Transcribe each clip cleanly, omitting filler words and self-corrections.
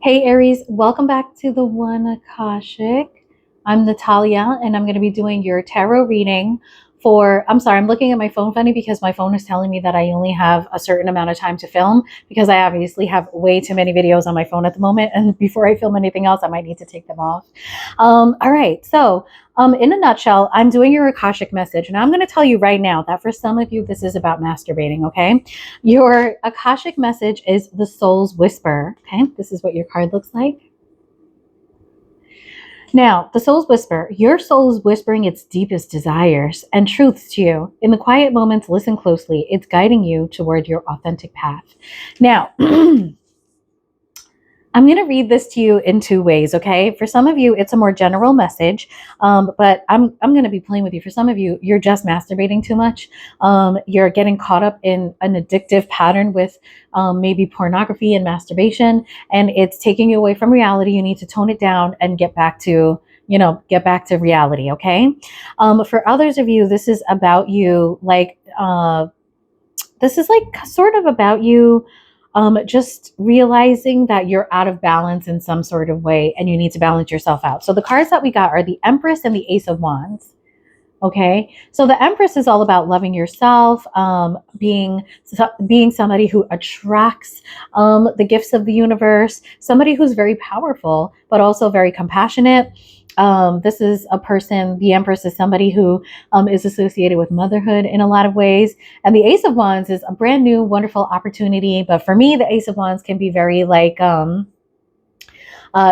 Hey Aries, welcome back to the One Akashic. I'm Natalia and I'm going to be doing your tarot reading I'm sorry, I'm looking at my phone funny because my phone is telling me that I only have a certain amount of time to film because I obviously have way too many videos on my phone at the moment. And before I film anything else, I might need to take them off. All right. In a nutshell, I'm doing your Akashic message and I'm going to tell you right now that for some of you, this is about masturbating. Okay. Your Akashic message is the soul's whisper. Okay, this is what your card looks like. Now, the soul's whisper, your soul is whispering its deepest desires and truths to you. In the quiet moments, listen closely. It's guiding you toward your authentic path. Now, I'm going to read this to you in two ways, okay? For some of you, it's a more general message, but I'm going to be playing with you. For some of you, you're just masturbating too much. You're getting caught up in an addictive pattern with maybe pornography and masturbation, and it's taking you away from reality. You need to tone it down and get back to reality, okay? For others of you, this is about you, this is like sort of about you just realizing that you're out of balance in some sort of way and you need to balance yourself out. So the cards that we got are the Empress and the Ace of Wands. Okay, so the Empress is all about loving yourself, being somebody who attracts the gifts of the universe, somebody who's very powerful, but also very compassionate. This is a person, the Empress is somebody who is associated with motherhood in a lot of ways. And the Ace of Wands is a brand new, wonderful opportunity. But for me, the Ace of Wands can be very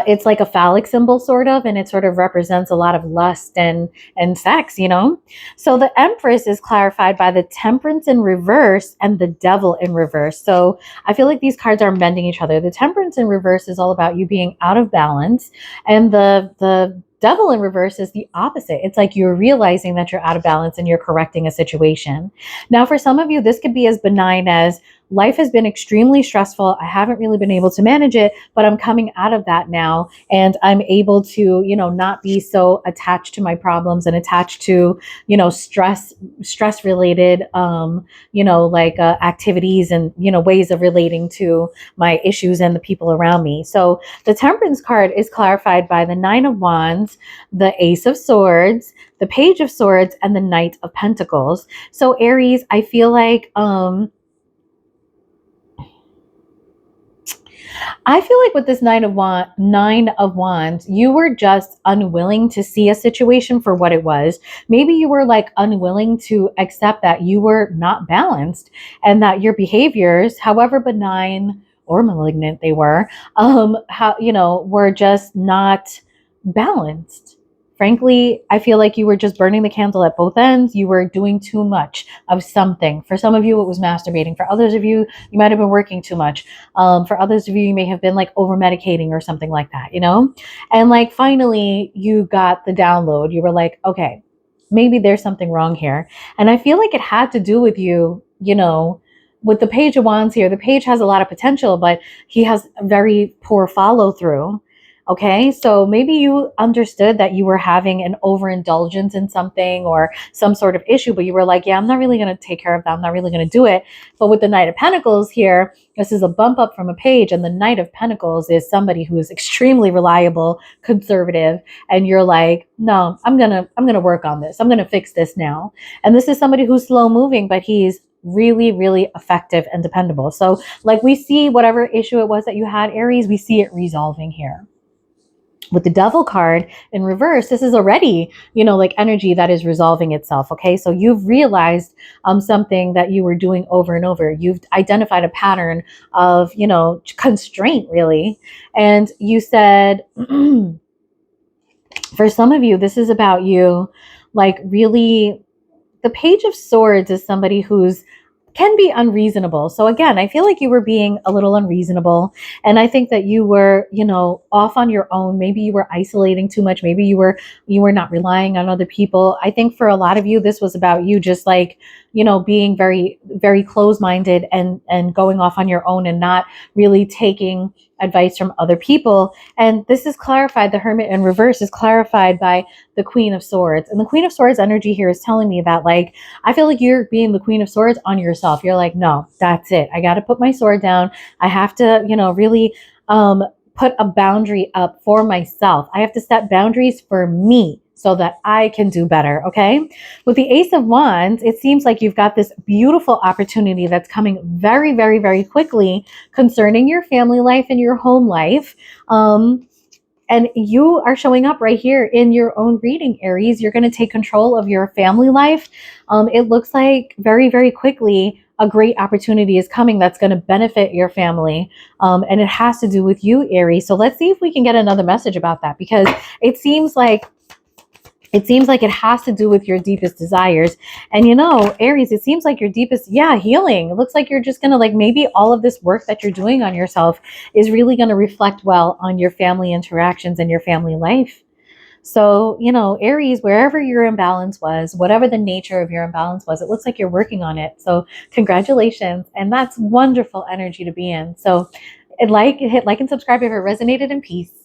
it's like a phallic symbol sort of, and it sort of represents a lot of lust and sex, you know. So the Empress is clarified by the Temperance in reverse and the Devil in reverse. So I feel like these cards are mending each other. The Temperance in reverse is all about you being out of balance, and the Devil in reverse is the opposite. It's like you're realizing that you're out of balance and you're correcting a situation. Now, for some of you, this could be as benign as life has been extremely stressful. I haven't really been able to manage it, but I'm coming out of that now and I'm able to, not be so attached to my problems and attached to, stress related, activities and, ways of relating to my issues and the people around me. So the Temperance card is clarified by the Nine of Wands, the Ace of Swords, the Page of Swords, and the Knight of Pentacles. So Aries, I feel like, with this Nine of Wands, you were just unwilling to see a situation for what it was. Maybe you were like unwilling to accept that you were not balanced and that your behaviors, however benign or malignant they were, were just not balanced. Frankly, I feel like you were just burning the candle at both ends. You were doing too much of something. For some of you, it was masturbating. For others of you, you might have been working too much. For others of you, you may have been like over medicating or something like that, And like finally, you got the download. You were like, okay, maybe there's something wrong here. And I feel like it had to do with you, with the Page of Wands here. The Page has a lot of potential, but he has a very poor follow through. Okay, so maybe you understood that you were having an overindulgence in something or some sort of issue, but you were like, yeah, I'm not really going to take care of that. I'm not really going to do it. But with the Knight of Pentacles here, this is a bump up from a page, and the Knight of Pentacles is somebody who is extremely reliable, conservative, and you're like, no, I'm gonna work on this. I'm gonna fix this now. And this is somebody who's slow moving, but he's really, really effective and dependable. So like we see whatever issue it was that you had, Aries, we see it resolving here. With the Devil card in reverse, this is already, like energy that is resolving itself. Okay. So you've realized something that you were doing over and over. You've identified a pattern of, constraint really. And you said, for some of you, this is about you, like really, the Page of Swords is somebody who's can be unreasonable. So again, I feel like you were being a little unreasonable. And I think that you were, off on your own. Maybe you were isolating too much. Maybe you were not relying on other people. I think for a lot of you, this was about you just like, being very, very closed-minded and going off on your own and not really taking advice from other people. And this is clarified. The Hermit in reverse is clarified by the Queen of Swords. And the Queen of Swords energy here is telling me that, like, I feel like you're being the Queen of Swords on yourself. You're like, no, that's it. I got to put my sword down. I have to, really put a boundary up for myself. I have to set boundaries for me so that I can do better, okay? With the Ace of Wands, it seems like you've got this beautiful opportunity that's coming very, very, very quickly concerning your family life and your home life. And you are showing up right here in your own reading, Aries. You're going to take control of your family life. It looks like very, very quickly a great opportunity is coming that's going to benefit your family. And it has to do with you, Aries. So let's see if we can get another message about that, because it seems like it has to do with your deepest desires. And Aries, it seems like your deepest, healing. It looks like you're just going to, like, maybe all of this work that you're doing on yourself is really going to reflect well on your family interactions and your family life. So, Aries, wherever your imbalance was, whatever the nature of your imbalance was, it looks like you're working on it. So congratulations. And that's wonderful energy to be in. So hit like and subscribe if it resonated, and peace.